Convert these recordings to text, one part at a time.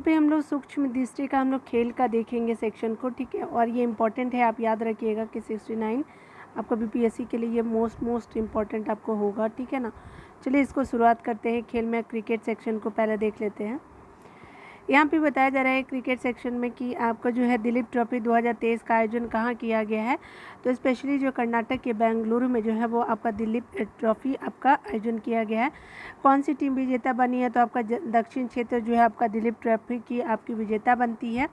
पे हम लोग सूक्ष्म दृष्टि का हम लोग खेल का देखेंगे सेक्शन को, ठीक है। और ये इम्पॉर्टेंट है, आप याद रखिएगा कि 69 आपका बीपीएससी के लिए ये मोस्ट इम्पॉर्टेंट आपको होगा, ठीक है ना। चलिए इसको शुरुआत करते हैं। खेल में क्रिकेट सेक्शन को पहले देख लेते हैं। यहाँ पे बताया जा रहा है क्रिकेट सेक्शन में कि आपका जो है दिलीप ट्रॉफी 2023 का आयोजन कहाँ किया गया है। तो स्पेशली जो कर्नाटक के बेंगलुरु में जो है वो आपका दिलीप ट्रॉफी आपका आयोजन किया गया है। कौन सी टीम विजेता बनी है, तो आपका दक्षिण क्षेत्र जो है आपका दिलीप ट्रॉफी की आपकी विजेता बनती है।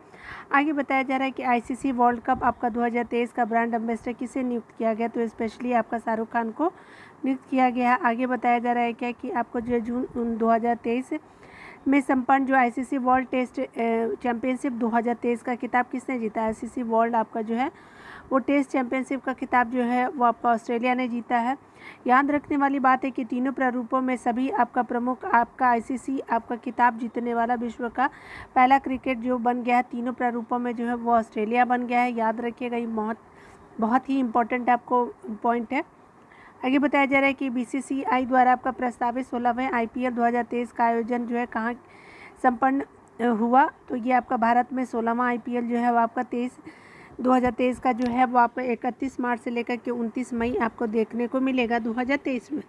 आगे बताया जा रहा है कि आईसीसी वर्ल्ड कप आपका 2023 का ब्रांड एम्बेसडर किसे नियुक्त किया गया, तो स्पेशली आपका शाहरुख खान को नियुक्त किया गया है। आगे बताया जा रहा है क्या कि आपको जो जून 2023 में संपन्न जो आईसीसी वर्ल्ड टेस्ट चैंपियनशिप 2023 का खिताब किसने जीता। आईसीसी वर्ल्ड आपका जो है वो टेस्ट चैंपियनशिप का खिताब जो है वो आपका ऑस्ट्रेलिया ने जीता है। याद रखने वाली बात है कि तीनों प्रारूपों में सभी आपका प्रमुख आपका आईसीसी आपका खिताब जीतने वाला विश्व का पहला क्रिकेट जो बन गया है, तीनों प्रारूपों में जो है वो ऑस्ट्रेलिया बन गया है। याद रखिएगा, ये बहुत ही इम्पोर्टेंट आपको पॉइंट है। आगे बताया जा रहा है कि बीसीसीआई द्वारा आपका प्रस्तावित 16वें आईपीएल 2023 का आयोजन जो है कहाँ संपन्न हुआ, तो ये आपका भारत में 16वां आईपीएल जो है वो आपका 2023 का जो है वो आपका 31 मार्च से लेकर के 29 मई आपको देखने को मिलेगा 2023 में।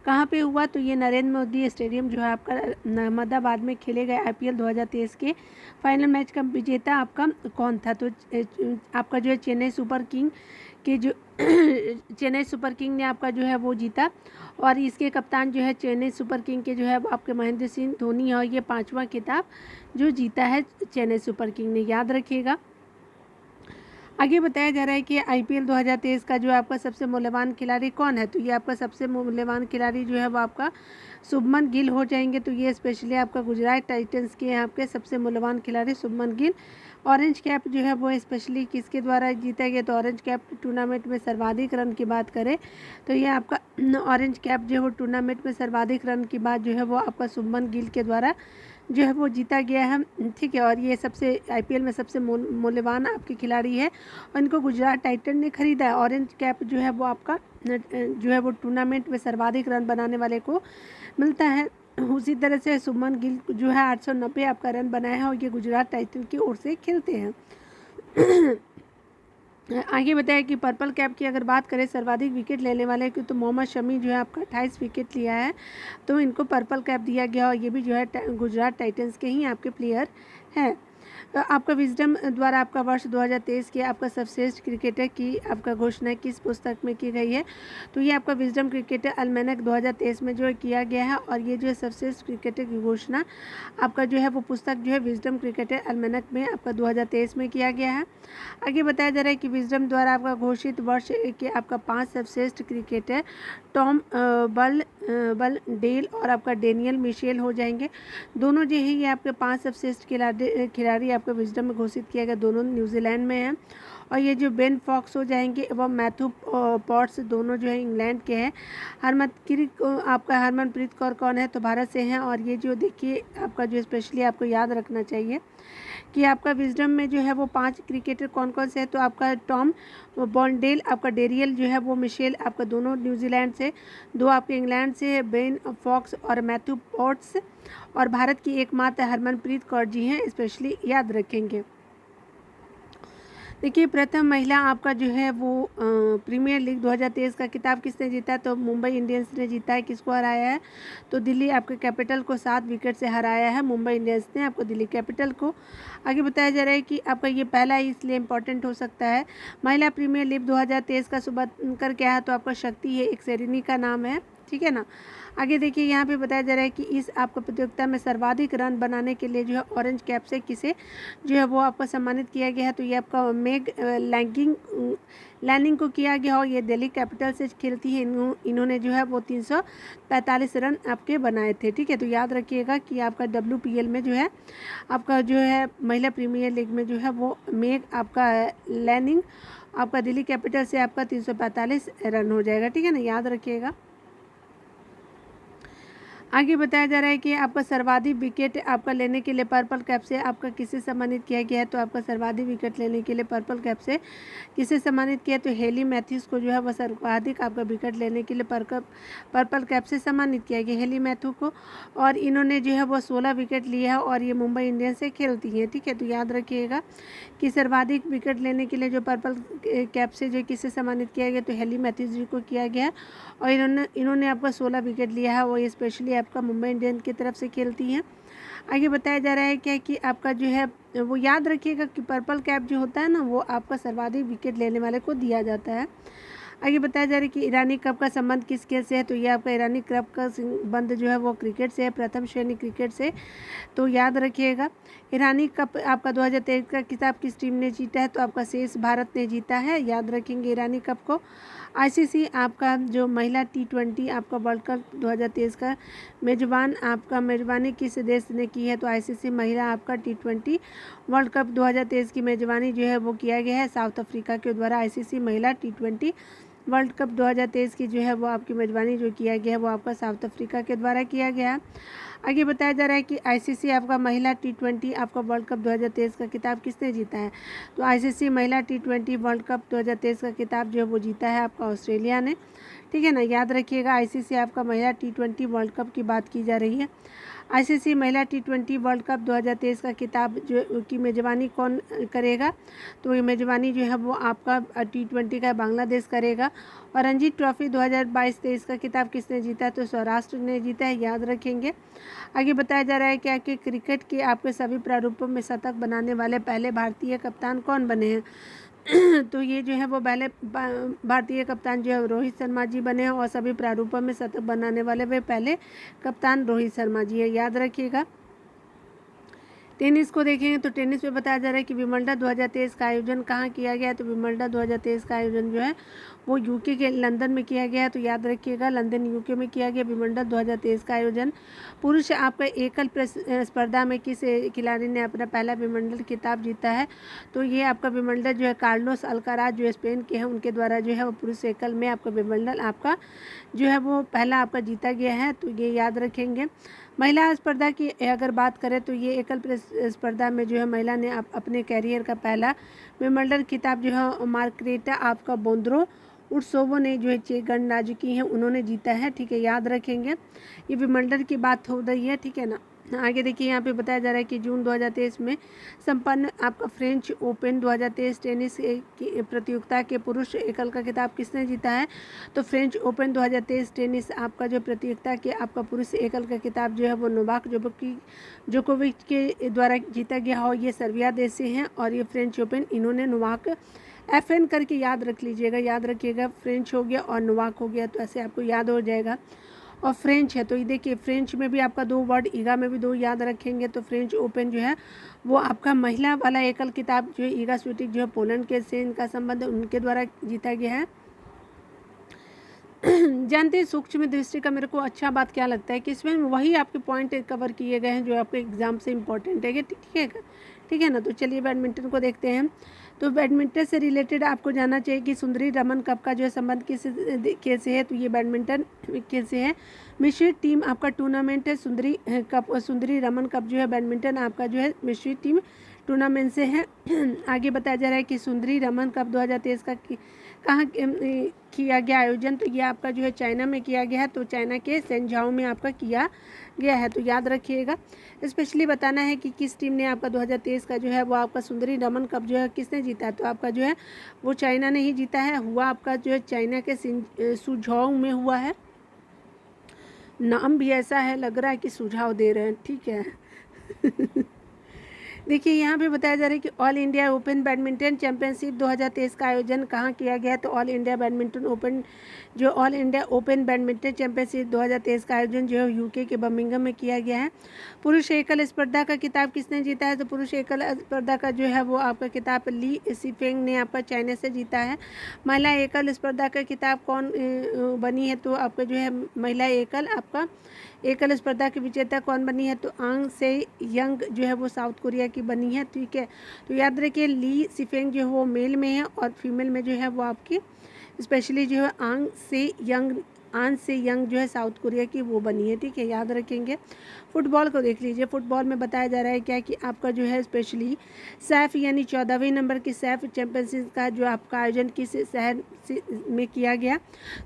कहाँ पे हुआ, तो ये नरेंद्र मोदी स्टेडियम जो है आपका अहमदाबाद में खेले गए आईपीएल 2023 के फाइनल मैच का विजेता आपका कौन था, तो आपका जो है चेन्नई सुपर किंग के जो चेन्नई सुपर किंग ने आपका जो है वो जीता। और इसके कप्तान जो है चेन्नई सुपर किंग के जो है आपके महेंद्र सिंह धोनी है, और ये 5वां खिताब जो जीता है चेन्नई सुपर किंग ने, याद रखिएगा। आगे बताया जा रहा है कि आईपीएल 2023 का जो आपका सबसे मूल्यवान खिलाड़ी कौन है, तो ये आपका सबसे मूल्यवान खिलाड़ी जो है वो आपका शुभमन गिल हो जाएंगे। तो ये स्पेशली आपका गुजरात टाइटंस के आपके सबसे मूल्यवान खिलाड़ी शुभमन गिल। ऑरेंज कैप जो है वो स्पेशली किसके द्वारा जीता गया, तो ऑरेंज कैप टूर्नामेंट में सर्वाधिक रन की बात करें तो ये आपका ऑरेंज कैप जो है वो टूर्नामेंट में सर्वाधिक रन की बात जो है वो आपका शुभमन गिल के द्वारा जो है वो जीता गया है, ठीक है। और ये सबसे आईपीएल में सबसे मूल्यवान आपके खिलाड़ी है, और इनको गुजरात टाइटन ने खरीदा है। ऑरेंज कैप जो है वो आपका जो है वो टूर्नामेंट में सर्वाधिक रन बनाने वाले को मिलता है। उसी तरह से शुभमन गिल जो है 890 आपका रन बनाया है, और ये गुजरात टाइटन की ओर से खेलते हैं। आगे बताया कि पर्पल कैप की अगर बात करें सर्वाधिक विकेट लेने वाले की, तो मोहम्मद शमी जो है आपका 28 विकेट लिया है, तो इनको पर्पल कैप दिया गया, और ये भी जो है गुजरात टाइटंस के ही आपके प्लेयर हैं। आपका विजडम द्वारा आपका वर्ष 2023 के आपका सर्वश्रेष्ठ क्रिकेटर की आपका घोषणा किस पुस्तक में की गई है, तो ये आपका विजडम क्रिकेटर अलमैनक 2023 में जो है किया गया है, और ये जो है सर्वश्रेष्ठ क्रिकेटर की घोषणा आपका जो है वो पुस्तक जो है विजडम क्रिकेटर अलमैनक में आपका 2023 में किया गया है। आगे बताया जा रहा है कि विजडम द्वारा आपका घोषित वर्ष के आपका 5 सर्वश्रेष्ठ क्रिकेटर टॉम बल डेल और आपका डेनियल मिशेल हो जाएंगे। दोनों जो है ये आपके 5 सर्वश्रेष्ठ खिलाड़ी आपका विजडम में घोषित किया गया, दोनों न्यूजीलैंड में हैं। और ये जो बेन फॉक्स हो जाएंगे एवं मैथ्यू पॉट्स दोनों जो है इंग्लैंड के हैं। हरमनप्रीत कौर कौन है, तो भारत से हैं। और ये जो देखिए आपका जो स्पेशली आपको याद रखना चाहिए कि आपका विजडम में जो है वो 5 क्रिकेटर कौन कौन से हैं, तो आपका टॉम बॉन्डेल आपका डेरियल जो है वो मिशेल आपका दोनों न्यूजीलैंड से, 2 आपके इंग्लैंड से बेन फॉक्स और मैथ्यू पॉट्स, और भारत की एकमात्र हरमनप्रीत कौर जी हैं, स्पेशली याद रखेंगे। देखिए प्रथम महिला आपका जो है वो प्रीमियर लीग 2023 का खिताब किसने जीता, तो मुंबई इंडियंस ने जीता है। किसको हराया है, तो दिल्ली आपके कैपिटल को 7 विकेट से हराया है मुंबई इंडियंस ने आपको दिल्ली कैपिटल को। आगे बताया जा रहा है कि आपका ये पहला ही इसलिए इम्पोर्टेंट हो सकता है। महिला प्रीमियर लीग 2023 का शुभंकर क्या है, तो आपका शक्ति है, एक सेरेनी का नाम है, ठीक है ना। आगे देखिए यहाँ पे बताया जा रहा है कि इस आपको प्रतियोगिता में सर्वाधिक रन बनाने के लिए जो है ऑरेंज कैप से किसे जो है वो आपको सम्मानित किया गया है, तो ये आपका मेग लैनिंग को किया गया, और ये दिल्ली कैपिटल से खेलती है। इन्होंने जो है वो 345 रन आपके बनाए थे, ठीक है। तो याद रखिएगा कि आपका WPL में जो है आपका जो है महिला प्रीमियर लीग में जो है वो मेग आपका लैनिंग आपका दिल्ली कैपिटल से आपका 345 रन हो जाएगा, ठीक है ना, याद रखिएगा। आगे बताया जा रहा है कि आपका सर्वाधिक विकेट आपका लेने के लिए पर्पल कैप से आपका किसे सम्मानित किया गया है। तो आपका सर्वाधिक विकेट लेने के लिए पर्पल कैप से किसे सम्मानित किया, तो हेली मैथ्यूज़ को जो है वह सर्वाधिक आपका विकेट लेने के लिए पर्पल कैप से सम्मानित किया गया, हेली मैथ्यू को। और इन्होंने जो है वो 16 विकेट लिया है और ये मुंबई इंडियंस से खेलती हैं, ठीक है। तो याद रखिएगा कि सर्वाधिक विकेट लेने के लिए जो पर्पल कैप से जो किसे सम्मानित किया गया, तो हेली मैथ्यूज़ जी को किया गया। और इन्होंने आपका 16 विकेट लिया है, वो स्पेशली आपका मुंबई इंडियंस की तरफ से खेलती हैं। आगे बताया जा रहा है क्या कि आपका जो है वो याद रखिएगा कि पर्पल कैप जो होता है ना, वो आपका सर्वाधिक विकेट लेने वाले को दिया जाता है। आगे बताया जा रहा है कि ईरानी कप का संबंध किस खेल से है, तो ये आपका ईरानी कप का संबंध जो है वो क्रिकेट से है, प्रथम श्रेणी क्रिकेट से। तो याद रखिएगा ईरानी कप आपका 2023 का खिताब किस टीम ने जीता है, तो आपका शेष भारत ने जीता है, याद रखेंगे ईरानी कप को। आईसीसी आपका जो महिला T20 आपका वर्ल्ड कप 2023 का मेजबानी किस देश ने की है, तो आईसीसी महिला आपका T20 वर्ल्ड कप 2023 की मेजबानी जो है वो किया गया है साउथ अफ्रीका के द्वारा। आईसीसी महिला T20 वर्ल्ड कप 2023 की जो है वो आपकी मेजबानी जो किया गया है वो आपका साउथ अफ्रीका के द्वारा किया गया। आगे बताया जा रहा है कि आईसीसी आपका महिला T20 आपका वर्ल्ड कप 2023 का खिताब किसने जीता है, तो आईसीसी महिला T20 वर्ल्ड कप 2023 का खिताब जो है वो जीता है आपका ऑस्ट्रेलिया ने, ठीक है ना। याद रखिएगा आईसीसी आपका महिला T20 वर्ल्ड कप की बात की जा रही है। आईसीसी महिला T20 वर्ल्ड कप 2023 का खिताब जो की मेजबानी कौन करेगा, तो ये मेजबानी जो है वो आपका T20 का बांग्लादेश करेगा। और रणजी ट्रॉफी 2022-23 का खिताब किसने जीता है, तो सौराष्ट्र ने जीता है, याद रखेंगे। आगे बताया जा रहा है क्या कि क्रिकेट के आपके सभी प्रारूपों में शतक बनाने वाले पहले भारतीय कप्तान कौन बने हैं, तो ये जो है वो पहले भारतीय कप्तान जो है रोहित शर्मा जी बने हैं और सभी प्रारूपों में शतक बनाने वाले वे पहले कप्तान रोहित शर्मा जी है, याद रखिएगा। टेनिस को देखेंगे तो टेनिस में बताया जा रहा है कि विंबलडन 2023 का आयोजन कहाँ किया गया है, तो विंबलडन 2023 का आयोजन जो है वो यूके के लंदन में किया गया है, तो याद रखिएगा लंदन यूके में किया गया विंबलडन 2023 का आयोजन। पुरुष आपका एकल स्पर्धा में किस खिलाड़ी ने अपना पहला विंबलडन खिताब जीता है, तो ये आपका विंबलडन जो है कार्लोस अल्काराज जो स्पेन के हैं उनके द्वारा जो है वो पुरुष एकल में आपका विंबलडन आपका जो है वो पहला आपका जीता गया है, तो ये याद रखेंगे। महिला स्पर्धा की अगर बात करें तो ये एकल स्पर्धा में जो है महिला ने अपने कैरियर का पहला विंबलडन खिताब जो है मार्करेटा आपका बोंद्रो उर्सोवो ने जो है चेक गणराज्य की हैं उन्होंने जीता है, ठीक है, याद रखेंगे। ये विंबलडन की बात हो रही है, ठीक है ना। आगे देखिए यहाँ पे बताया जा रहा है कि जून 2023 में संपन्न आपका फ्रेंच ओपन 2023 टेनिस की प्रतियोगिता के पुरुष एकल का खिताब किसने जीता है, तो फ्रेंच ओपन 2023 टेनिस आपका जो प्रतियोगिता के आपका पुरुष एकल का खिताब जो है वो नोवाक जोकोविच के द्वारा जीता गया हो, ये सर्बिया देश से हैं। और ये फ्रेंच ओपन इन्होंने नोवाक FN करके याद रख लीजिएगा, याद रखिएगा फ्रेंच हो गया और नोवाक हो गया, तो ऐसे आपको याद हो जाएगा। और फ्रेंच है तो ये देखिए फ्रेंच में भी आपका 2 वर्ड, ईगा में भी 2 याद रखेंगे, तो फ्रेंच ओपन जो है वो आपका महिला वाला एकल किताब जो है ईगा स्विटिक जो है पोलैंड के से इनका संबंध उनके द्वारा जीता गया है। जानते हैं सूक्ष्म दृष्टि का मेरे को अच्छा बात क्या लगता है कि इसमें वही आपके पॉइंट कवर किए गए हैं जो आपके एग्जाम से इम्पोर्टेंट है, ठीक है ना। तो चलिए बैडमिंटन को देखते हैं। तो बैडमिंटन से रिलेटेड आपको जानना चाहिए कि सुंदरी रमन कप का जो है संबंध किस खेल से है, तो ये बैडमिंटन खेल से है। मिश्रित टीम आपका टूर्नामेंट है सुंदरी कप, सुंदरी रमन कप जो है बैडमिंटन आपका जो है मिश्रित टीम टूर्नामेंट से है। आगे बताया जा रहा है कि सुंदरी रमन कप 2023 का कहाँ किया गया आयोजन, तो ये आपका जो है चाइना में किया गया है, तो चाइना के सेंझाओ में आपका किया गया है, तो याद रखिएगा। स्पेशली बताना है कि किस टीम ने आपका 2023 का जो है वो आपका सुंदरी रमन कप जो है किसने जीता है, तो आपका जो है वो चाइना ने ही जीता है, हुआ आपका जो है चाइना के सुझाव में हुआ है। नाम भी ऐसा है, लग रहा है कि सुझाव दे रहे हैं, ठीक है। देखिए यहाँ पे बताया जा रहा है कि all India open badminton championship 2023 का आयोजन कहाँ किया गया है, तो all India open badminton championship 2023 का आयोजन जो है यूके के बर्मिंघम में किया गया है। पुरुष एकल स्पर्धा का खिताब किसने जीता है, तो पुरुष एकल स्पर्धा का जो है वो आपका खिताब ली सिफेंग ने आपका चाइना से जीता है। महिला एकल स्पर्धा का खिताब कौन बनी है, तो आपका जो है महिला एकल स्पर्धा की विजेता कौन बनी है, तो आंग से यंग जो है वो साउथ कोरिया की बनी है, ठीक है। तो याद रखिए ली सिफेंग जो है वो मेल में है और फीमेल में जो है वो आपकी स्पेशली जो है आंग से यंग आन से यंग जो है साउथ कोरिया की वो बनी है, ठीक है, याद रखेंगे। फुटबॉल को देख लीजिए। फुटबॉल में बताया जा रहा है क्या कि आपका जो है स्पेशली सैफ यानी 14वें नंबर की सैफ चैंपियनशिप का जो आपका आयोजन किस शहर में किया गया,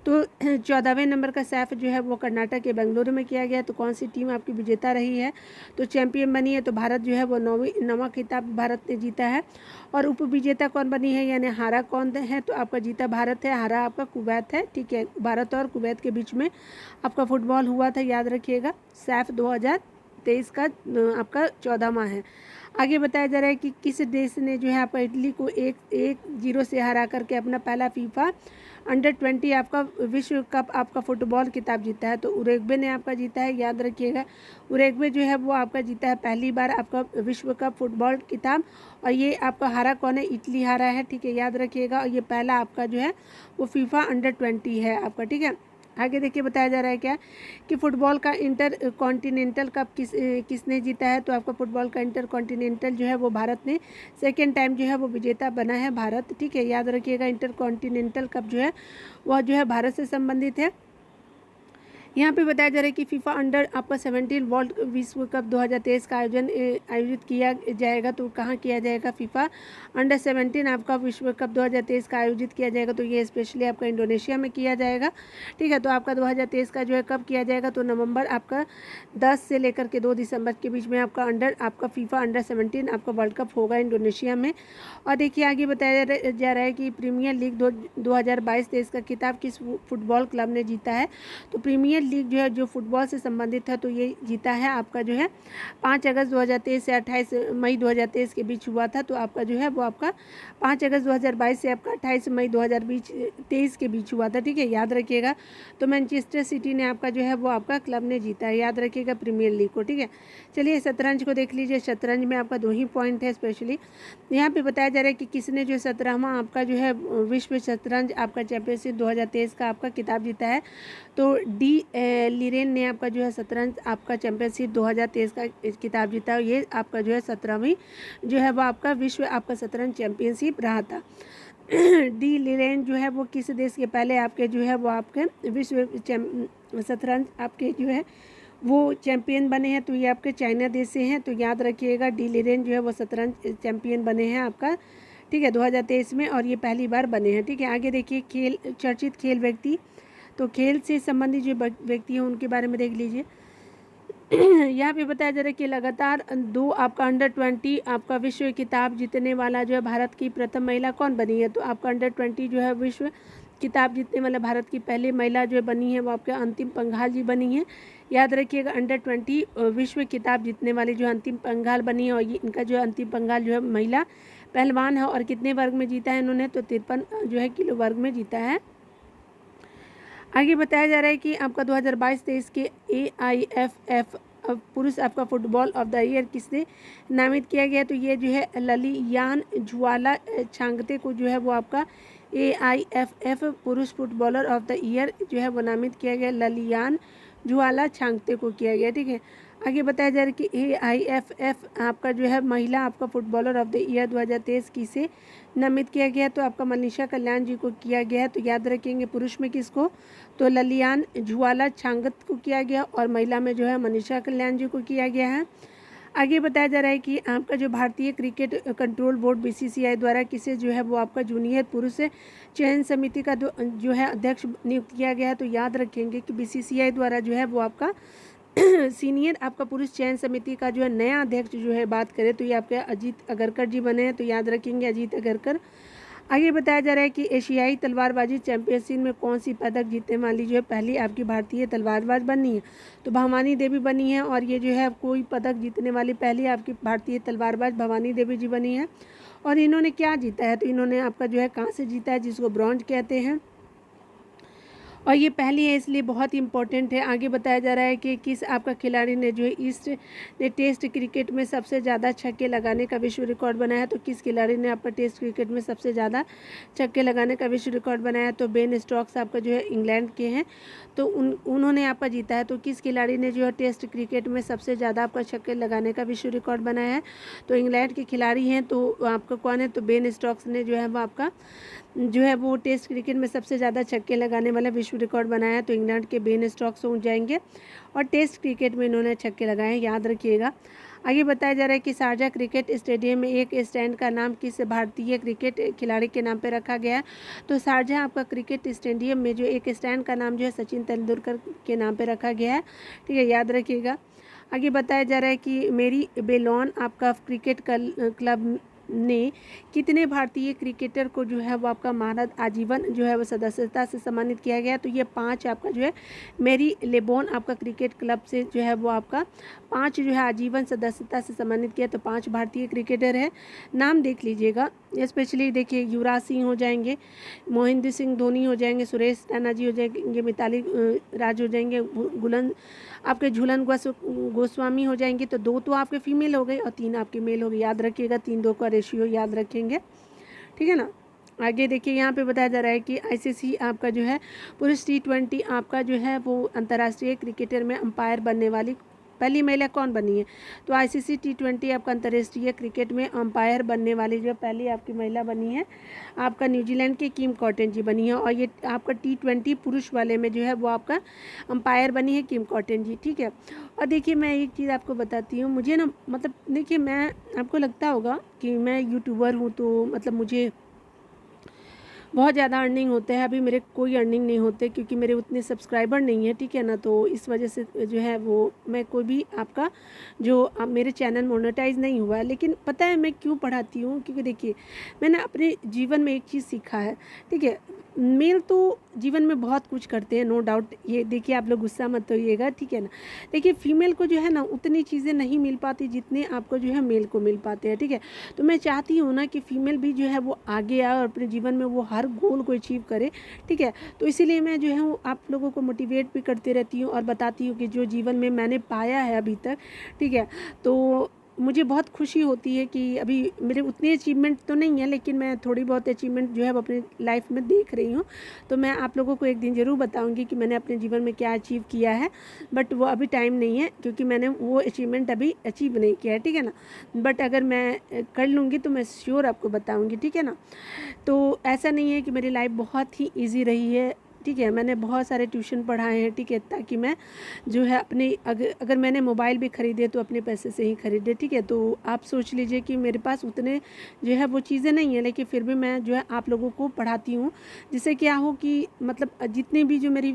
तो 14वें नंबर का सैफ जो है वो कर्नाटक के बेंगलुरु में किया गया। तो कौन सी टीम आपकी विजेता रही है, तो चैंपियन बनी है, तो भारत जो है वो नवा खिताब भारत ने जीता है। और उप विजेता कौन बनी है, यानी हारा कौन है, तो आपका जीता भारत है, हारा आपका कुवैत है, ठीक है। भारत और कुवैत के बीच में आपका फुटबॉल हुआ था, याद रखिएगा। सैफ 2023 का आपका 14वां है। आगे बताया जा रहा है कि किस देश ने जो है आपका इटली को 1-0 से हरा करके अपना पहला फीफा अंडर-20 आपका विश्व कप आपका फुटबॉल खिताब जीता है, तो उरुग्वे ने आपका जीता है, याद रखिएगा। उरुग्वे जो है वो आपका जीता है पहली बार आपका विश्व कप फुटबॉल खिताब, और ये आपका हारा कौन है, इटली हारा है, ठीक है, याद रखिएगा। और ये पहला आपका जो है वो फीफा अंडर-20 है आपका, ठीक है। आगे देखिए बताया जा रहा है क्या कि फुटबॉल का इंटर कॉन्टिनेंटल कप किसने जीता है, तो आपका फुटबॉल का इंटर कॉन्टिनेंटल जो है वो भारत ने सेकेंड टाइम जो है वो विजेता बना है भारत, ठीक है, याद रखिएगा। इंटर कॉन्टिनेंटल कप जो है वह जो है भारत से संबंधित है। यहाँ पे बताया जा रहा है कि फीफा अंडर आपका 17 वर्ल्ड विश्व कप 2023 का आयोजित किया जाएगा, तो कहाँ किया जाएगा, फीफा अंडर 17 आपका विश्व कप 2023 का आयोजित किया जाएगा, तो ये स्पेशली आपका इंडोनेशिया में किया जाएगा, ठीक है। तो आपका 2023 का जो है कब किया जाएगा, तो नवंबर आपका 10 से लेकर के 2 दिसंबर के बीच में आपका फीफा अंडर 17 आपका वर्ल्ड कप होगा इंडोनेशिया में। और देखिए आगे बताया जा रहा है कि प्रीमियर लीग 2022-23 का खिताब किस फुटबॉल क्लब ने जीता है, तो प्रीमियर लीग जो है जो फुटबॉल से संबंधित है, तो ये जीता है आपका जो है 5 अगस्त 2023 से 28 मई 2023 के बीच हुआ था, तो आपका जो है वो आपका 5 अगस्त 2022 से आपका 28 मई 2023 के बीच हुआ था, ठीक है, याद रखिएगा। तो मैनचेस्टर सिटी ने आपका जो है वो आपका क्लब ने जीता है, याद रखिएगा, प्रीमियर लीग को, ठीक है। चलिए शतरंज को देख लीजिए। शतरंज में आपका 2 ही पॉइंट है स्पेशली। यहाँ पे बताया जा रहा है कि किसने जो 17वां आपका जो है विश्व शतरंज आपका चैंपियनशिप 2023 का आपका खिताब जीता है, तो डी लिरेन ने आपका जो है शतरंज आपका चैंपियनशिप 2023 का खिताब जीता है। ये आपका जो है 17वीं जो है वो आपका विश्व आपका शतरंज चैंपियनशिप रहा था। डी लिरेन जो है वो किस देश के पहले आपके जो है वो आपके विश्व शतरंज आपके जो है वो चैंपियन बने हैं, तो ये आपके चाइना देश से हैं, तो याद रखिएगा। डी लिरेन जो है वो शतरंज चैंपियन बने हैं आपका, ठीक है, 2023 में, और ये पहली बार बने हैं, ठीक है। आगे देखिए खेल चर्चित खेल व्यक्ति, तो खेल से संबंधित जो व्यक्ति हैं उनके बारे में देख लीजिए। यहाँ पे बताया जा रहा है कि लगातार 2 आपका अंडर-20 आपका विश्व खिताब जीतने वाला जो है भारत की प्रथम महिला कौन बनी है, तो आपका अंडर-20 जो है विश्व खिताब जीतने वाला भारत की पहली महिला जो बनी है वो आपके अंतिम पंघाल जी बनी है, याद रखिएगा। अंडर-20 विश्व खिताब जीतने वाली जो अंतिम पंघाल बनी है, और ये इनका जो अंतिम पंघाल जो है महिला पहलवान है, और कितने वर्ग में जीता है इन्होंने, तो 53 जो है किलो वर्ग में जीता है। आगे बताया जा रहा है कि आपका 2022-23 के AIFF पुरुष आपका फुटबॉल ऑफ द ईयर किसने नामित किया गया, तो ये जो है ललियान ज्वाला छांगते को जो है वो आपका AIFF पुरुष फुटबॉलर ऑफ द ईयर जो है वो नामित किया गया, ललियान ज्वाला छांगते को किया गया, ठीक है। आगे बताया जा रहा है कि AIFF आपका जो है महिला आपका फुटबॉलर ऑफ द ईयर 2023 किसे नामित किया गया, तो आपका मनीषा कल्याण जी को किया गया है, तो याद रखेंगे। पुरुष में किसको, तो ललियान ज्वाला छांगत को किया गया, और महिला में जो है मनीषा कल्याण जी को किया गया है। आगे बताया जा रहा है कि आपका जो भारतीय क्रिकेट कंट्रोल बोर्ड BCCI द्वारा किसे जो है वो आपका जूनियर पुरुष चयन समिति का जो है अध्यक्ष नियुक्त किया गया है, तो याद रखेंगे कि BCCI द्वारा जो है वो आपका सीनियर आपका पुरुष चयन समिति का जो है नया अध्यक्ष जो है बात करें तो ये आपके अजीत अगरकर जी बने हैं, तो याद रखेंगे अजीत अगरकर। आगे बताया जा रहा है कि एशियाई तलवारबाजी चैंपियनशिप में कौन सी पदक जीतने वाली जो है पहली आपकी भारतीय तलवारबाज बनी है, तो भवानी देवी बनी है, और ये जो है कोई पदक जीतने वाली पहली आपकी भारतीय तलवारबाज भवानी देवी जी बनी है। और इन्होंने क्या जीता है, तो इन्होंने आपका जो है कांस्य जीता है जिसको ब्रॉन्ज कहते हैं, और ये पहली है इसलिए बहुत इंपॉर्टेंट है। आगे बताया जा रहा है कि किस आपका खिलाड़ी ने जो है ईस्ट ने टेस्ट क्रिकेट में सबसे ज़्यादा छक्के लगाने का विश्व रिकॉर्ड बनाया, तो किस खिलाड़ी ने आपका टेस्ट क्रिकेट में सबसे ज़्यादा छक्के लगाने का विश्व रिकॉर्ड बनाया, तो बेन स्टोक्स आपका जो है इंग्लैंड के हैं, तो उन्होंने आपका जीता है। तो किस खिलाड़ी ने जो है टेस्ट क्रिकेट में सबसे ज़्यादा आपका छक्के लगाने का विश्व रिकॉर्ड बनाया है, तो इंग्लैंड के खिलाड़ी हैं, तो आपका कौन है, तो बेन स्टोक्स ने जो है वो आपका जो है वो टेस्ट क्रिकेट में सबसे ज़्यादा छक्के लगाने वाला विश्व विश्व रिकॉर्ड बनाया तो इंग्लैंड के बेन स्टोक्स हो जाएंगे। और टेस्ट क्रिकेट में इन्होंने छक्के लगाए हैं, याद रखिएगा। आगे बताया जा रहा है कि शारजा क्रिकेट स्टेडियम में एक स्टैंड का नाम किस भारतीय क्रिकेट खिलाड़ी के नाम पर रखा गया है। तो शारजा आपका क्रिकेट स्टेडियम में जो एक स्टैंड का नाम जो है सचिन तेंदुलकर के नाम पर रखा गया है, ठीक है, याद रखिएगा। आगे बताया जा रहा है कि मेरी बेलोन आपका क्रिकेट क्लब ने कितने भारतीय क्रिकेटर को जो है वो आपका महारत आजीवन जो है वो सदस्यता से सम्मानित किया गया। तो ये 5 आपका जो है मेरी लेबोन आपका क्रिकेट क्लब से जो है वो आपका 5 जो है आजीवन सदस्यता से सम्मानित किया। तो 5 भारतीय क्रिकेटर है, नाम देख लीजिएगा। स्पेशली देखिए युवराज सिंह हो जाएंगे, महेंद्र सिंह धोनी हो जाएंगे, सुरेश रैना जी हो जाएंगे, मिताली राज हो जाएंगे, आपके झूलन गोस्वामी हो जाएंगे। तो 2 तो आपके फीमेल हो गए और 3 आपके मेल हो गए, याद रखिएगा। 3-2 का रेशियो याद रखेंगे, ठीक है ना। आगे देखिए यहाँ पे बताया जा रहा है कि आईसीसी आपका जो है पुरुष T20 आपका जो है वो अंतर्राष्ट्रीय क्रिकेटर में अंपायर बनने वाली पहली महिला कौन बनी है। तो आईसीसी T20 आपका अंतर्राष्ट्रीय क्रिकेट में अंपायर बनने वाली जो पहली आपकी महिला बनी है आपका न्यूजीलैंड की किम कॉटन जी बनी है। और ये आपका T20 पुरुष वाले में जो है वो आपका अंपायर बनी है किम कॉटन जी, ठीक है। और देखिए मैं एक चीज़ आपको बताती हूँ, मुझे ना मतलब देखिए मैं आपको लगता होगा कि मैं यूट्यूबर हूँ तो मतलब मुझे बहुत ज़्यादा अर्निंग होते हैं। अभी मेरे कोई अर्निंग नहीं होते क्योंकि मेरे उतने सब्सक्राइबर नहीं है, ठीक है ना। तो इस वजह से जो है वो मैं कोई भी आपका जो मेरे चैनल मोनेटाइज नहीं हुआ है। लेकिन पता है मैं क्यों पढ़ाती हूँ, क्योंकि देखिए मैंने अपने जीवन में एक चीज़ सीखा है, ठीक है। मेल तो जीवन में बहुत कुछ करते हैं, नो डाउट। ये देखिए आप लोग गुस्सा मत होइएगा, ठीक है ना। देखिए फीमेल को जो है ना उतनी चीज़ें नहीं मिल पाती जितने आपको जो है मेल को मिल पाते हैं, ठीक है। तो मैं चाहती हूँ ना कि फ़ीमेल भी जो है वो आगे आए और अपने जीवन में वो हर गोल को अचीव करे, ठीक है। तो इसीलिए मैं जो है वो आप लोगों को मोटिवेट भी करती रहती हूँ और बताती हूँ कि जो जीवन में मैंने पाया है अभी तक, ठीक है। तो मुझे बहुत खुशी होती है कि अभी मेरे उतनी अचीवमेंट तो नहीं है लेकिन मैं थोड़ी बहुत अचीवमेंट जो है वो अपनी लाइफ में देख रही हूँ। तो मैं आप लोगों को एक दिन ज़रूर बताऊँगी कि मैंने अपने जीवन में क्या अचीव किया है, बट वो अभी टाइम नहीं है क्योंकि मैंने वो अचीवमेंट अभी अचीव नहीं किया है, ठीक है ना। बट अगर मैं कर लूँगी तो मैं श्योर आपको बताऊँगी, ठीक है ना। तो ऐसा नहीं है कि मेरी लाइफ बहुत ही ईजी रही है, ठीक है। मैंने बहुत सारे ट्यूशन पढ़ाए हैं, ठीक है, ताकि मैं जो है अपने अगर मैंने मोबाइल भी ख़रीदे तो अपने पैसे से ही ख़रीदे, ठीक है। तो आप सोच लीजिए कि मेरे पास उतने जो है वो चीज़ें नहीं है, लेकिन फिर भी मैं जो है आप लोगों को पढ़ाती हूँ जिससे क्या हो कि मतलब जितने भी जो मेरी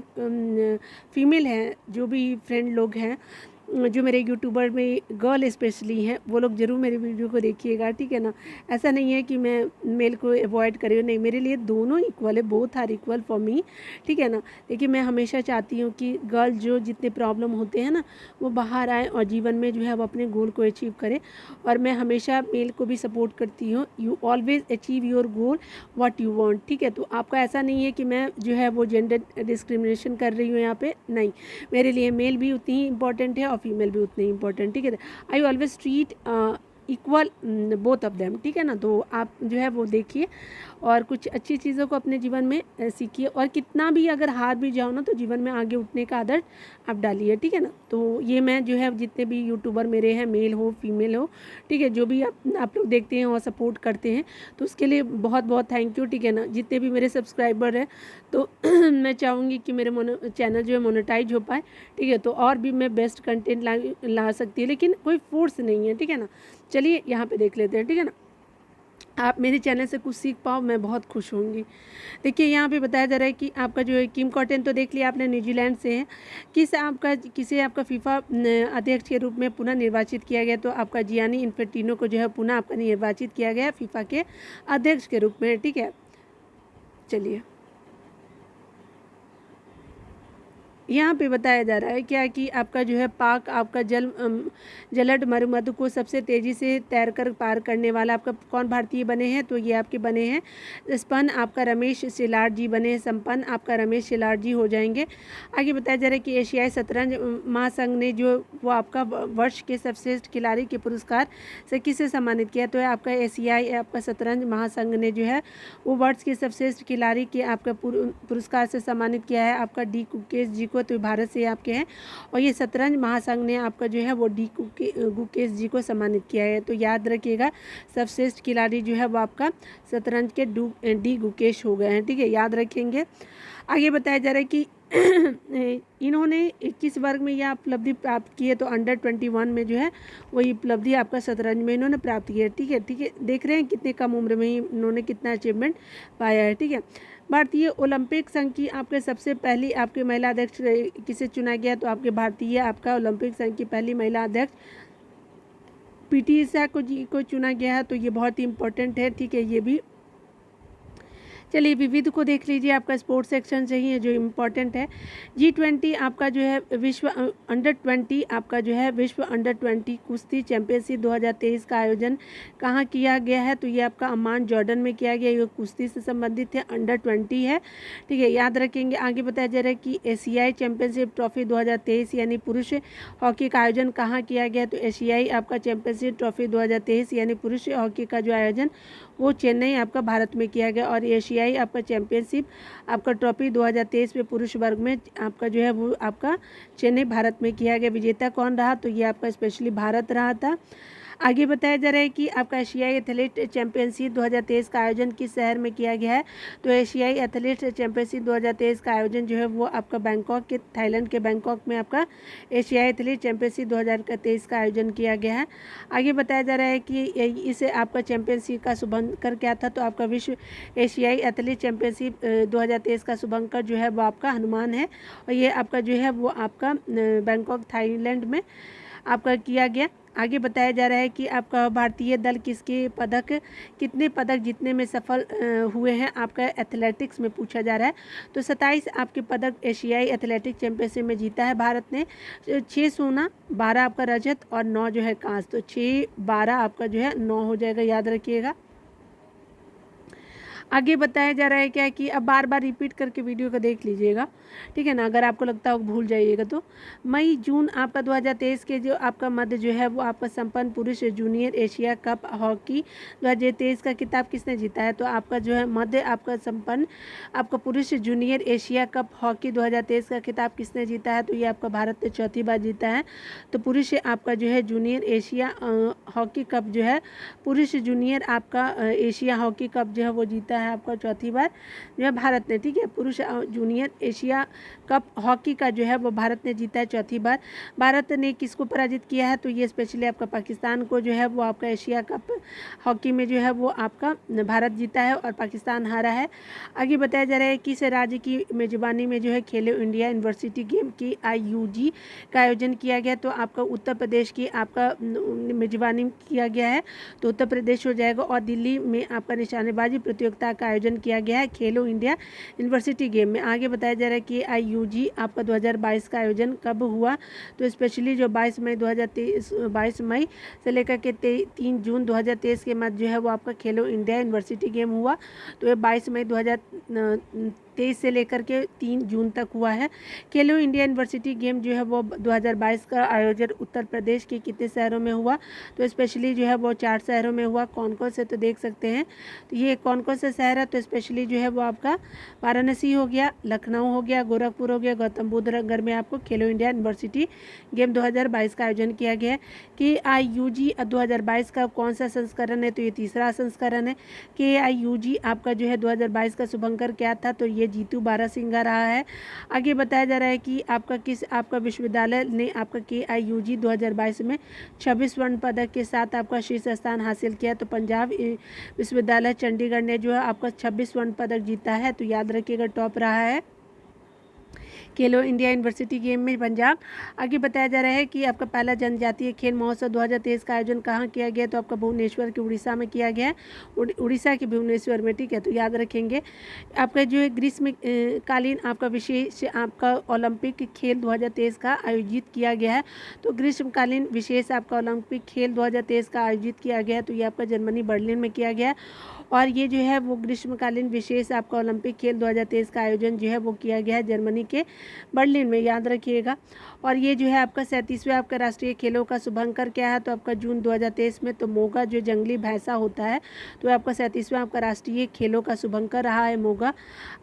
फीमेल हैं, जो भी फ्रेंड लोग हैं, जो मेरे यूट्यूबर में गर्ल स्पेशली हैं, वो लोग ज़रूर मेरी वीडियो को देखिएगा, ठीक है ना। ऐसा नहीं है कि मैं मेल को अवॉइड कर रही हूँ, नहीं, मेरे लिए दोनों इक्वल है, both are equal for me, ठीक है ना। देखिए मैं हमेशा चाहती हूँ कि गर्ल जो जितने प्रॉब्लम होते हैं ना वो बाहर आए और जीवन में जो है वो अपने गोल को अचीव करे। और मैं हमेशा मेल को भी सपोर्ट करती हूँ, you always achieve your goal what you want, ठीक है। तो आपका ऐसा नहीं है कि मैं जो है वो जेंडर डिस्क्रिमिनेशन कर रही हूँ यहाँ पे, नहीं, मेरे लिए मेल भी उतनी ही इंपॉर्टेंट है और फीमेल भी उतनी ही इंपॉर्टेंट, ठीक है। I always treat equal both of them, ठीक है ना। तो आप जो है वो देखिए और कुछ अच्छी चीज़ों को अपने जीवन में सीखिए। और कितना भी अगर हार भी जाओ ना तो जीवन में आगे उठने का आदत आप डालिए, ठीक है ना। तो ये मैं जो है जितने भी यूट्यूबर मेरे हैं, मेल हो फीमेल हो, ठीक है, जो भी आप लोग देखते हैं और सपोर्ट करते हैं तो उसके लिए बहुत बहुत थैंक यू, ठीक है ना। जितने भी मेरे सब्सक्राइबर हैं तो मैं चाहूँगी कि मेरे चैनल जो है मोनेटाइज हो पाए, ठीक है। तो और भी मैं बेस्ट कंटेंट ला सकती है, लेकिन कोई फोर्स नहीं है, ठीक है ना। चलिए यहाँ पे देख लेते हैं, ठीक है ना। आप मेरे चैनल से कुछ सीख पाओ, मैं बहुत खुश होंगी। देखिए यहाँ पे बताया जा रहा है कि आपका जो है किम कॉटन तो देख लिया आपने, न्यूजीलैंड से है। किसे आपका फीफा अध्यक्ष के रूप में पुनः निर्वाचित किया गया। तो आपका जियानी इन्फेंटिनो को जो है पुनः आपका निर्वाचित किया गया फीफा के अध्यक्ष के रूप में, ठीक है। चलिए यहाँ पे बताया जा रहा है क्या कि आपका जो है पाक आपका जलड मरुमधु को सबसे तेज़ी से तैरकर पार करने वाला आपका कौन भारतीय बने हैं। तो ये आपके बने हैं स्पन आपका रमेश शिलार जी बने हैं, संपन्न आपका रमेश शिलार जी हो जाएंगे। आगे बताया जा रहा है कि एशियाई शतरंज महासंघ ने जो वो आपका वर्ष के सर्वश्रेष्ठ खिलाड़ी के पुरस्कार से किसे सम्मानित किया। तो है आपका एशियाई आपका शतरंज महासंघ ने जो है वो वर्ष के सर्वश्रेष्ठ खिलाड़ी के आपका पुरस्कार से सम्मानित किया है आपका डी कुकेश जी को, हुआ तो भारत से आपके हैं। और ये शतरंज महासंघ ने आपका जो है वो गुकेश जी को सम्मानित किया है। तो याद रखिएगा सर्वश्रेष्ठ खिलाड़ी जो है वो आपका शतरंज के डी गुकेश हो गए हैं, ठीक है, याद रखेंगे। आगे बताया जा रहा है कि इन्होंने किस वर्ग में यह उपलब्धि प्राप्त की है, तो अंडर 21 में जो है वही उपलब्धि आपका शतरंज में इन्होंने प्राप्त की है, ठीक है, ठीक है। देख रहे हैं कितने कम उम्र में ही इन्होंने कितना अचीवमेंट पाया है, ठीक है। भारतीय ओलंपिक संघ की आपके सबसे पहली आपके महिला अध्यक्ष किसे चुना गया, तो आपके भारतीय आपका ओलंपिक संघ की पहली महिला अध्यक्ष पीटी ऊषा को चुना गया है। तो ये बहुत ही इंपॉर्टेंट है, ठीक है, ये भी। चलिए विविध को देख लीजिए, आपका स्पोर्ट्स सेक्शन से ही है जो इम्पोर्टेंट है। G20 आपका जो है विश्व अंडर 20 आपका जो है विश्व अंडर 20 कुश्ती चैंपियनशिप 2023 का आयोजन कहाँ किया गया है, तो ये आपका अम्मान जॉर्डन में किया गया। ये कुश्ती से संबंधित है, अंडर 20 है, ठीक है, याद रखेंगे। आगे बताया जा रहा है कि एशियाई चैंपियनशिप ट्रॉफी 2023 यानी पुरुष हॉकी का आयोजन कहाँ किया गया, तो एशियाई आपका चैंपियनशिप ट्रॉफी 2023 यानी पुरुष हॉकी का जो आयोजन वो चेन्नई आपका भारत में किया गया। और एशियाई आपका चैंपियनशिप आपका ट्रॉफी 2023 में पुरुष वर्ग में आपका जो है वो आपका चेन्नई भारत में किया गया। विजेता कौन रहा, तो ये आपका स्पेशली भारत रहा था। आगे बताया जा रहा है कि आपका एशियाई एथलीट चैंपियनशिप 2023 का आयोजन किस शहर में किया गया है, तो एशियाई एथलीट चैंपियनशिप 2023 का आयोजन जो है वो आपका बैंकॉक के थाईलैंड के बैंकॉक में आपका एशियाई एथलीट चैंपियनशिप 2023 का आयोजन किया गया है। आगे बताया जा रहा है कि इसे आपका चैंपियनशिप का शुभंकर क्या था, तो आपका विश्व एशियाई एथलीट चैंपियनशिप 2023 का शुभंकर जो है वो आपका हनुमान है। और ये आपका जो है वो आपका बैंकॉक थाईलैंड में आपका किया गया। आगे बताया जा रहा है कि आपका भारतीय दल कितने पदक जीतने में सफल हुए हैं, आपका एथलेटिक्स में पूछा जा रहा है। तो 27 आपके पदक एशियाई एथलेटिक्स चैंपियनशिप में जीता है भारत ने। 6 सोना, 12 आपका रजत और 9 जो है कांस्य। तो 6 12 आपका जो है 9 हो जाएगा, याद रखिएगा। आगे बताया जा रहा है क्या कि अब बार बार रिपीट करके वीडियो को देख लीजिएगा, ठीक है ना, अगर आपको लगता हो भूल जाइएगा तो। मई जून आपका 2023 के जो आपका मध्य जो है वो आपका संपन्न पुरुष जूनियर एशिया कप हॉकी 2023 का खिताब किसने जीता है, तो आपका जो है मध्य आपका संपन्न आपका पुरुष जूनियर एशिया कप हॉकी 2023 का खिताब किसने जीता है, तो ये आपका भारत ने चौथी बार जीता है। तो पुरुष आपका जो है जूनियर एशिया हॉकी कप जो है पुरुष जूनियर आपका एशिया हॉकी कप जो है वो जीता है आपका चौथी बार जो है भारत ने, ठीक है। पुरुष जूनियर एशिया कप हॉकी का जो है वो भारत ने जीता है चौथी बार। भारत ने किसको पराजित किया है, तो ये स्पेशली आपका पाकिस्तान को जो है वो आपका एशिया कप हॉकी में जो है वो आपका भारत जीता है और पाकिस्तान हारा है। आगे बताया जा रहा है कि इस राज्य की मेजबानी में जो है खेलो इंडिया यूनिवर्सिटी गेम की IUG का आयोजन किया गया। तो आपका उत्तर प्रदेश की आपका मेजबानी किया गया है, तो उत्तर प्रदेश हो जाएगा। और दिल्ली में आपका निशानेबाजी प्रतियोगिता का आयोजन किया गया है खेलो इंडिया यूनिवर्सिटी गेम में। आगे बताया जा रहा है कि IUG आपका 2022 का आयोजन कब हुआ, तो स्पेशली जो 22 मई से लेकर के 3 जून 2023 के मध्य जो है वो आपका खेलो इंडिया यूनिवर्सिटी गेम हुआ। तो ये 22 मई 2023 से लेकर के 3 जून तक हुआ है। खेलो इंडिया यूनिवर्सिटी गेम जो है वो 2022 का आयोजन उत्तर प्रदेश के कितने शहरों में हुआ, तो स्पेशली जो है वो 4 शहरों में हुआ। कौन कौन से, तो देख सकते हैं, तो ये कौन कौन से शहर है, तो स्पेशली जो है वो आपका वाराणसी हो गया, लखनऊ हो गया, गोरखपुर हो गया, गौतम बुद्ध नगर में आपको खेलो इंडिया यूनिवर्सिटी गेम 2022 का आयोजन किया गया है। कि IUG 2022 का कौन सा संस्करण है, तो ये तीसरा संस्करण है। कि IUG आपका जो है 2022 का शुभंकर क्या था, तो ये जीतू बारासिंगा रहा है। आगे बताया जा रहा है कि आपका विश्वविद्यालय ने आपका IUG 2022 में 26 स्वर्ण पदक के साथ आपका शीर्ष स्थान हासिल किया। तो पंजाब विश्वविद्यालय चंडीगढ़ ने जो है आपका 26 स्वर्ण पदक जीता है, तो याद रखिएगा टॉप रहा है खेलो इंडिया यूनिवर्सिटी गेम में पंजाब। आगे बताया जा रहा है कि आपका पहला जनजातीय खेल महोत्सव 2023 का आयोजन कहाँ किया गया, तो आपका भुवनेश्वर के उड़ीसा में किया गया है, उड़ीसा के भुवनेश्वर में, ठीक है, तो याद रखेंगे। आपका जो है ग्रीष्म कालीन आपका विशेष आपका ओलंपिक खेल 2023 का आयोजित किया गया है। तो ग्रीष्मकालीन विशेष आपका ओलंपिक खेल 2023 का आयोजित किया गया है, तो ये आपका जर्मनी बर्लिन में किया गया है। और ये जो है वो ग्रीष्मकालीन विशेष आपका ओलंपिक खेल 2023 का आयोजन जो है वो किया गया है जर्मनी के बर्लिन में, याद रखिएगा। और ये जो है आपका 37वें आपका राष्ट्रीय खेलों का शुभंकर क्या है, तो आपका जून 2023 में तो मोगा जो जंगली भैंसा होता है तो आपका 37वां आपका राष्ट्रीय खेलों का शुभंकर रहा है मोगा।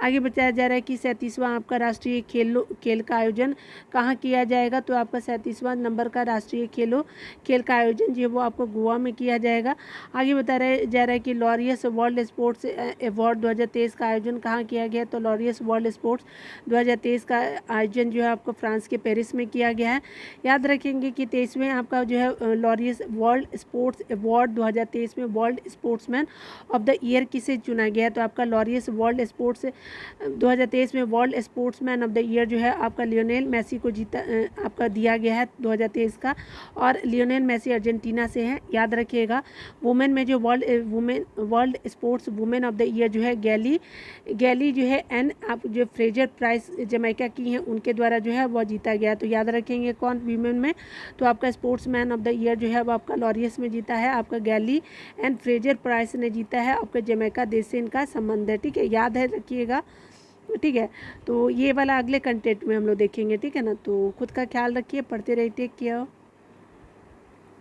आगे बताया जा रहा है कि 37वां आपका राष्ट्रीय खेल का आयोजन कहाँ किया जाएगा, तो आपका 37वां नंबर का राष्ट्रीय खेल का आयोजन जो है वो आपको गोवा में किया जाएगा। आगे बताया जा रहा है कि लॉरियस वर्ल्ड स्पोर्ट्स अवार्ड 2023 का आयोजन कहाँ किया गया, तो लॉरियस वर्ल्ड स्पोर्ट्स 2023 का आयोजन जो है आपको फ्रांस के पेरिस में किया गया है। याद रखेंगे कि 23वें आपका जो है लॉरियस वर्ल्ड स्पोर्ट्स अवार्ड 2023 में world sportsman of the year किसे चुना गया है, तो आपका लॉरियस वर्ल्ड स्पोर्ट्स 2023 में world sportsman of the year जो है आपका लियोनेल मेसी को आपका दिया गया है 2023 का। और लियोनेल मेसी अर्जेंटीना से हैं, याद रखिएगा। वुमेन में जो world sports women of the year जो है गैली जो है आप जो फ्रेजर प्राइस जमैका की हैं उनके द्वारा जो है वो जीता गया। तो याद रखेंगे कौन वीमेन में, तो आपका sports man of the year जो है वो आपका लॉरियस में जीता है, आपका गैली एंड फ्रेजर प्राइस ने जीता है। आपका जमैका देश से इनका संबंध है, ठीक है, याद है रखिएगा, ठीक है। तो ये वाला अगले कंटेंट में हम लोग देखेंगे, ठीक है ना। तो खुद का ख्याल रखिए, पढ़ते रहिए, टेक केयर।